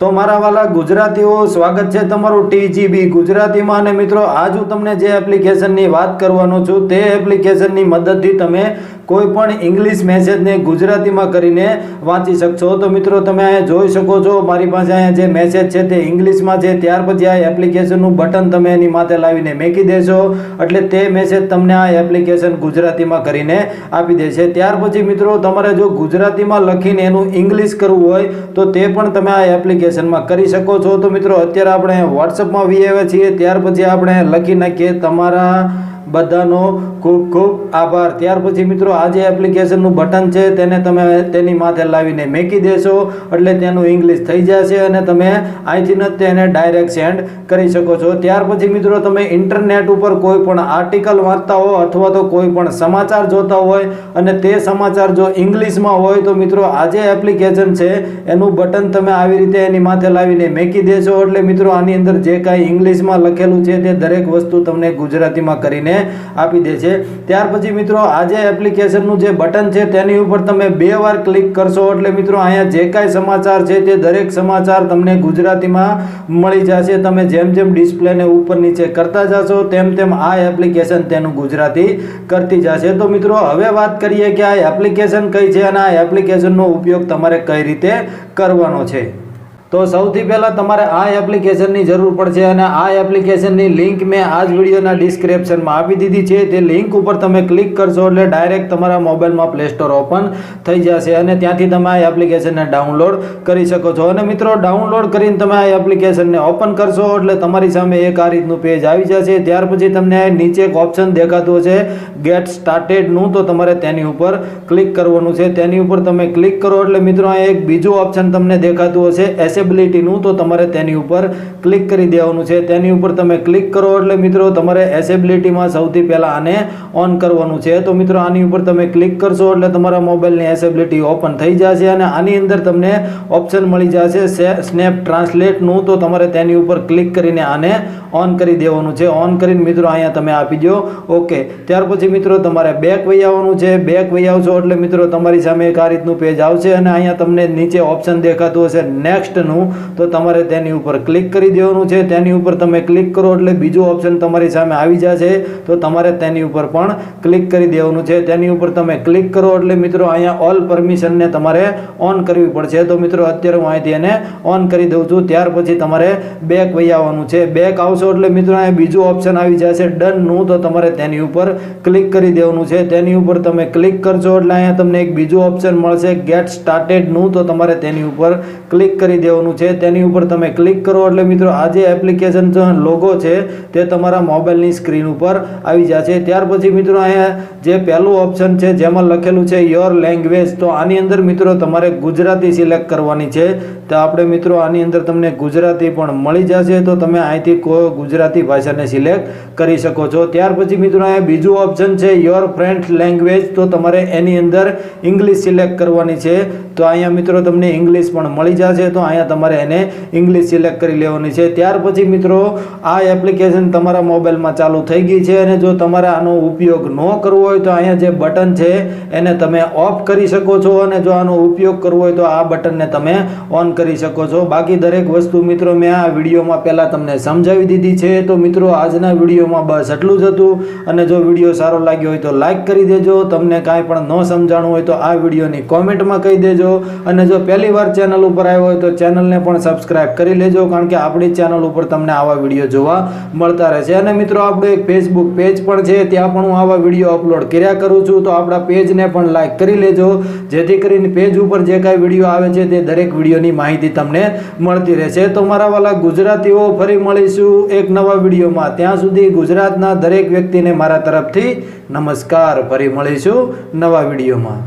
तो मारा वाला गुजरातीओ स्वागत है तमारू टीजीबी गुजराती में। अने मित्रों आज हूँ तमने जे एप्लिकेशन की बात करवानो छुं ते एप्लिकेशन की मदद थी तमे कोईपण इंग्लिश मैसेज ने गुजराती में करीने वाँची शकशो। तो मित्रों तमे अहींया जोई शको छो मारी पासे अहींया जे मैसेज छे ते इंग्लिश में छे, त्यार पछी आ एप्लिकेशननुं बटन तमे एनी माथे लावीने मेकी देशो एटले ते मैसेज तमने आ एप्लिकेशन गुजराती में करीने आपी देशे। त्यार पछी मित्रों तमारे जो गुजराती में लखीने एनुं इंग्लिश करवुं होय तो ते पण तमे आ एप्लिकेशन में करी शको छो। तो मित्रों अत्यारे आपणे व्हाट्सएप में वी आव्या छीए, त्यार पछी आपणे लखी नाखीए तमारा बधानो खूब खूब आभार। त्यार पछी मित्रों आज एप्लिकेशन नु बटन छे तेने तमे तेनी माथे लावीने मेकी देशो एटले तेनुं इंग्लिश थई जशे अने तमे आईथी न तेने डायरेक्ट सेंड करी शको छो। त्यार पछी मित्रों तमे इंटरनेट उपर कोई पण आर्टिकल वांचता हो अथवा तो कोई पण समाचार जोता होय अने ते समाचार जो इंग्लिश में होय तो मित्रों आज एप्लिकेशन छे एनुं बटन तमे आवी रीते एनी माथे लावीने मेकी देशो एटले मित्रों आनी अंदर जे काई इंग्लिश में लखेलुं छे ते दरेक वस्तु तमने गुजराती में करीने आपी दे छे। त्यार पछी मित्रों आज एप्लिकेशन नु जे बटन छे तेनी उपर तमे 2 वार क्लिक करशो एटले मित्रों अहींया जे काई समाचार छे ते दरेक समाचार तमने गुजराती में मळी जशे। तमे जेम जेम डिस्प्ले ने ऊपर नीचे करता जाशो तेम तेम आ एप्लिकेशन तेनुं गुजराती करती जशे। तो मित्रों हवे वात करीए के आ एप्लिकेशन कई छे अने आ एप्लिकेशन नो उपयोग तमारे कई रीते करवानो छे। तो सौथी पहला तमारे आ एप्लिकेशन की जरूर पड़े अने आ एप्लिकेशन की लिंक में आज वीडियो डिस्क्रिप्शन में आपी दीधी छे। ते लिंक पर तमे क्लिक करशो एटले डायरेक्ट तमारा मोबाइल में प्ले स्टोर ओपन थई जशे अने त्यांथी तमे आ एप्लिकेशन ने डाउनलॉड करी शको छो। अने मित्रों डाउनलॉड करीने तमे आ एप्लिकेशन ने ओपन करशो एटले तमारी सामे एक आ रीतनुं पेज आवी जशे। त्यार पछी तमने नीचे एक ऑप्शन देखातो छे गेट स्टार्टेड नुं, तो तमारे तेनी उपर क्लिक करवानुं छे। तेनी उपर तमे क्लिक करो एटले मित्रों एक बीजो ऑप्शन तमने देखातो हशे एसेबिलिटी नु, तो तमारे तेनी उपर क्लिक करी देवानुं छे। तेनी उपर तमे क्लिक करो एटले मित्रों तमारे एसेबिलिटी में सौथी पहला आने ऑन करवानुं छे। तो मित्रों आनी उपर तमे क्लिक करशो एटले तमारा मोबाइल ની एसेबिलिटी ओपन थई जशे अने आनी अंदर तमने ऑप्शन मळी जशे स्नेप ट्रांसलेट नु, तो तमारे तेनी उपर क्लिक करीने आने ऑन करी देवानुं छे। ऑन करीने मित्रों अहींया तमे आपी दो ओके। त्यार पछी मित्रों तमारे बेक वही आववानुं छे। बेक वही आवशो एटले मित्रों तमारी सामे एक आ रीतनुं पेज आवशे अने अहींया तमने नीचे ऑप्शन देखातुं हशे नेक्स्ट नु, तो तमारे तेनी उपर क्लिक करी देवानुं छे। तेनी उपर तमे क्लिक करो एटले बीजो ऑप्शन तमारी सामे आवी जशे, तो तमारे तेनी उपर पण क्लिक करी देवानुं छे। तेनी उपर तमे क्लिक करो एटले मित्रों अहींया ऑल परमिशन ने तमारे ऑन करवी पड़शे। तो मित्रों अत्यारे हुं અહીંથી એને ऑन करी दઉં છું। ત્યાર પછી તમારે બેક વહી આવવાનું છે। બેક આવશો એટલે મિત્રો અહીં બીજો ઓપ્શન આવી જશે ડન નું, તો તમારે તેની ઉપર ક્લિક કરી દેવાનું છે। તેની ઉપર તમે ક્લિક કરશો એટલે અહીંયા તમને એક બીજો ઓપ્શન મળશે ગેટ સ્ટાર્ટેડ નું, તો તમારે તેની ઉપર ક્લિક કરી દેવાનું છે। તેની ઉપર તમે ક્લિક કરો એટલે મિત્રો આ જે એપ્લિકેશન લોગો છે તે તમારા મોબાઈલની સ્ક્રીન ઉપર આવી જશે। ત્યાર પછી મિત્રો અહીંયા જે પહેલું ઓપ્શન છે જેમાં લખેલું છે યોર લેંગ્વેજ, તો આની અંદર મિત્રો તમારે ગુજરાતી સિલેક્ટ કરવાની છે। તો આપણે મિત્રો આની અંદર તમને ગુજરાતી પણ મળી જશે, તો તમે અહીંથી કોઈ ગુજરાતી ભાષાને સિલેક્ટ કરી શકો છો। ત્યાર પછી મિત્રો અહીંયા બીજું ઓપ્શન છે યોર ફ્રેન્ડ લેંગ્વેજ, તો તમારે એની અંદર ઇંગ્લિશ સિલેક્ટ કરવાની છે। તો અહીંયા મિત્રો તમને ઇંગ્લિશ પણ મળી જશે, તો અહીંયા તમારે એને ઇંગ્લિશ સિલેક્ટ કરી લેવાની છે। ત્યાર પછી મિત્રો આ એપ્લિકેશન તમારા મોબાઈલમાં ચાલુ થઈ ગઈ છે અને જો તમારે આનો ઉપયોગ ન કરવો હોય તો અહીંયા જે બટન છે એને તમે ઓફ કરી શકો છો અને જો આનો ઉપયોગ કરવો હોય તો આ બટનને તમે ઓન કરી શકો છો। બાકી દરેક વસ્તુ મિત્રો મેં આ વિડીયોમાં પહેલા તમને સમજાવી દીધી છે। તો મિત્રો આજના વિડીયોમાં બસ એટલું જ હતું અને જો વિડીયો સારો લાગ્યો હોય તો લાઈક કરી દેજો। તમને કાંઈ પણ ન સમજાણું હોય તો આ વિડીયોની કોમેન્ટમાં કહી દેજો અને જો પહેલી વાર ચેનલ ઉપર આવ્યો હોય તો ચેનલને પણ સબસ્ક્રાઇબ કરી લેજો, કારણ કે આપણી ચેનલ ઉપર તમને આવા વિડીયો જોવા મળતા રહેશે। અને મિત્રો આપણું એક ફેસબુક પેજ પણ છે, ત્યાં પણ હું આવા વિડીયો અપલોડ કર્યા કરું છું, તો આપણા પેજને પણ લાઈક કરી લેજો, જેથી કરીને પેજ ઉપર જે કાંઈ વિડીયો આવે છે તે દરેક વિડીયોની માહિતી તમને મળતી રહેશે। તો મારા વાલા ગુજરાતીઓ ફરી મળીશું એક નવા વિડીયોમાં, ત્યાં સુધી ગુજરાતના દરેક વ્યક્તિને મારા તરફથી નમસ્કાર। ફરી મળીશું નવા વિડીયોમાં।